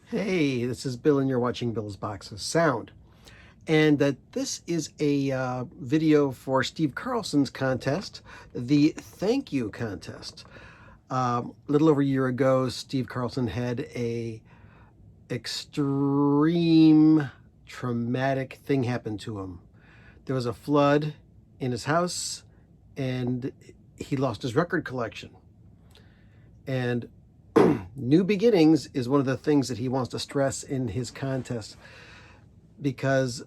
Hey, this is Bill, and you're watching Bill's Box of Sound. And this is a video for Steve Carlson's contest, the Thank You contest. A little over a year ago, Steve Carlson had a extreme traumatic thing happen to him. There was a flood in his house, and he lost his record collection. And new beginnings is one of the things that he wants to stress in his contest, because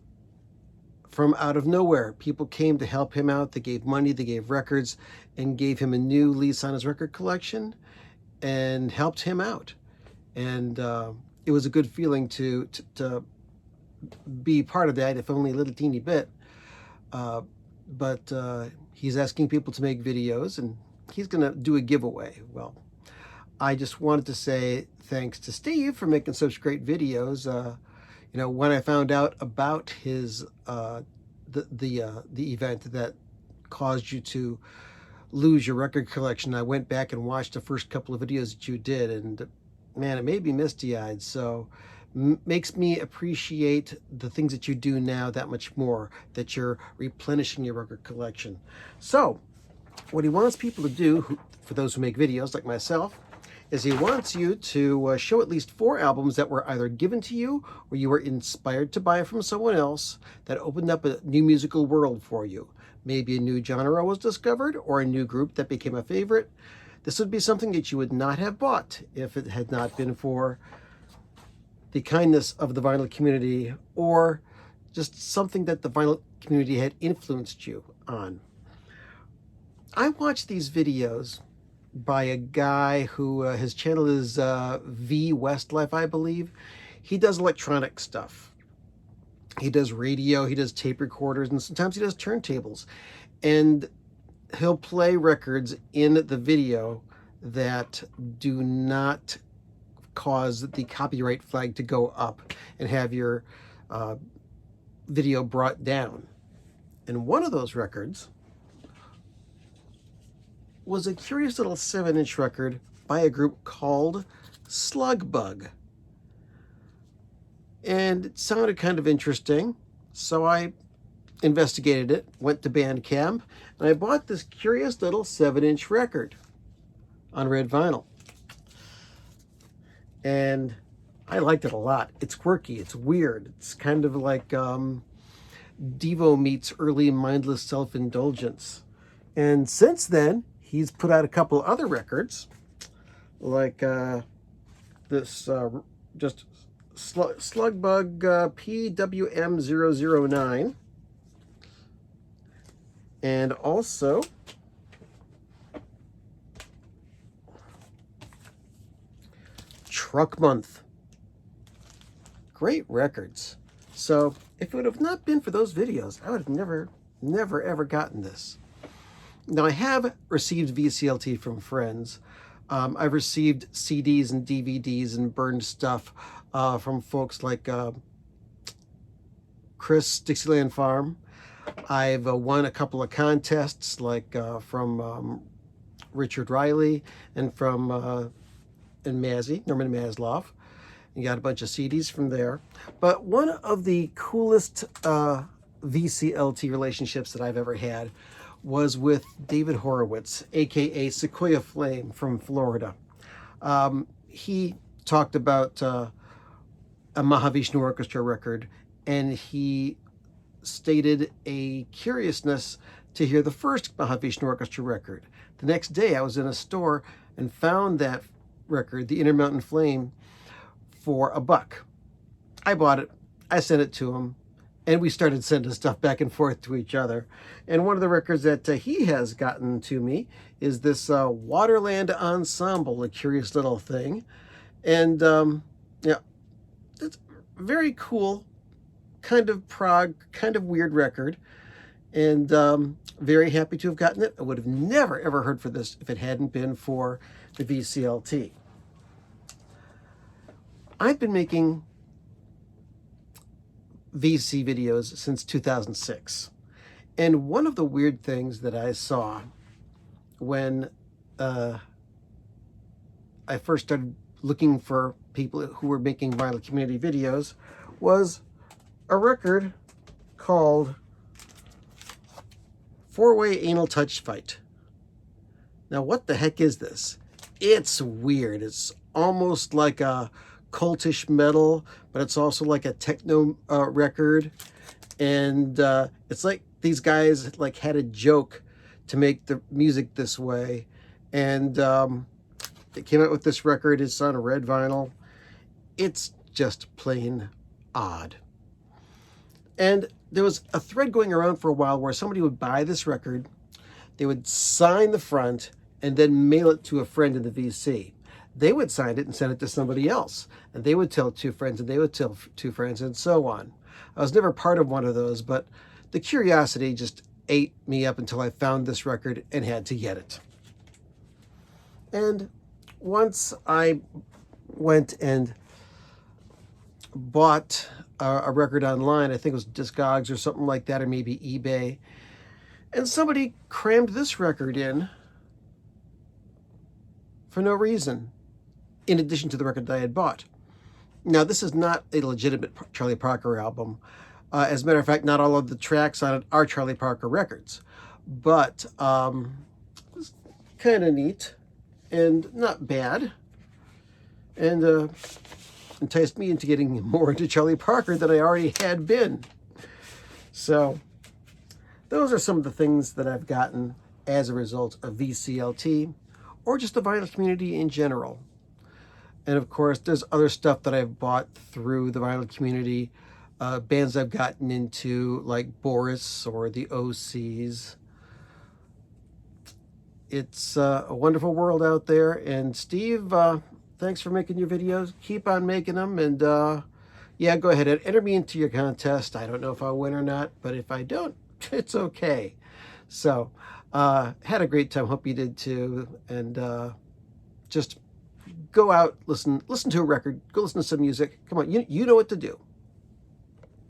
from out of nowhere, people came to help him out. They gave money, they gave records, and gave him a new lease on his record collection and helped him out. And it was a good feeling to be part of that, if only a little teeny bit. But he's asking people to make videos, and he's going to do a giveaway. Well, I just wanted to say thanks to Steve for making such great videos. When I found out about his the event that caused you to lose your record collection, I went back and watched the first couple of videos that you did, and man, it made me misty-eyed. So makes me appreciate the things that you do now that much more, that you're replenishing your record collection. So what he wants people to do, for those who make videos like myself, is he wants you to show at least 4 albums that were either given to you or you were inspired to buy from someone else that opened up a new musical world for you. Maybe a new genre was discovered or a new group that became a favorite. This would be something that you would not have bought if it had not been for the kindness of the vinyl community, or just something that the vinyl community had influenced you on. I watch these videos by a guy who his channel is V Westlife, I believe. He does electronic stuff. He does radio, he does tape recorders, and sometimes he does turntables. And he'll play records in the video that do not cause the copyright flag to go up and have your video brought down. And one of those records was a curious little 7-inch record by a group called Slugbug. And it sounded kind of interesting, so I investigated it, went to Bandcamp, and I bought this curious little 7-inch record on red vinyl. And I liked it a lot. It's quirky, it's weird, it's kind of like Devo meets early mindless self-indulgence. And since then, he's put out a couple other records, like this just Slugbug PWM009, and also Truck Month. Great records. So if it would have not been for those videos, I would have never ever gotten this. Now, I have received VCLT from friends. I've received CDs and DVDs and burned stuff from folks like Chris, Dixieland Farm. I've won a couple of contests, like from Richard Riley and from Norman Maslow. You got a bunch of CDs from there. But one of the coolest VCLT relationships that I've ever had was with David Horowitz, aka Sequoia Flame from Florida. He talked about a Mahavishnu Orchestra record, and he stated a curiousness to hear the first Mahavishnu Orchestra record. The next day, I was in a store and found that record, the Intermountain Flame, for $1. I bought it, I sent it to him, and we started sending stuff back and forth to each other. And one of the records that he has gotten to me is this Waterland Ensemble, a curious little thing. And yeah, it's very cool, kind of prog, kind of weird record. And very happy to have gotten it. I would have never ever heard for this if it hadn't been for the VCLT. I've been making VC videos since 2006. And one of the weird things that I saw when I first started looking for people who were making vinyl community videos was a record called Four-Way Anal Touch Fight. Now, what the heck is this? It's weird. It's almost like a cultish metal, but it's also like a techno record. And it's like these guys like had a joke to make the music this way. And they came out with this record. It's on a red vinyl. It's just plain odd. And there was a thread going around for a while where somebody would buy this record, they would sign the front, and then mail it to a friend in the VC. They would sign it and send it to somebody else. And they would tell two friends, and they would tell two friends, and so on. I was never part of one of those, but the curiosity just ate me up until I found this record and had to get it. And once I went and bought a record online, I think it was Discogs or something like that, or maybe eBay, and somebody crammed this record in for no reason, in addition to the record that I had bought. Now, this is not a legitimate Charlie Parker album. As a matter of fact, not all of the tracks on it are Charlie Parker records, but it's kind of neat and not bad, and enticed me into getting more into Charlie Parker than I already had been. So those are some of the things that I've gotten as a result of VCLT, or just the vinyl community in general. And of course, there's other stuff that I've bought through the vinyl community, bands I've gotten into like Boris or the OCs. It's a wonderful world out there. And Steve, thanks for making your videos. Keep on making them. And yeah, go ahead and enter me into your contest. I don't know if I'll win or not, but if I don't, it's okay. So, had a great time. Hope you did too. And just go out, listen to a record, go listen to some music. Come on, you know what to do.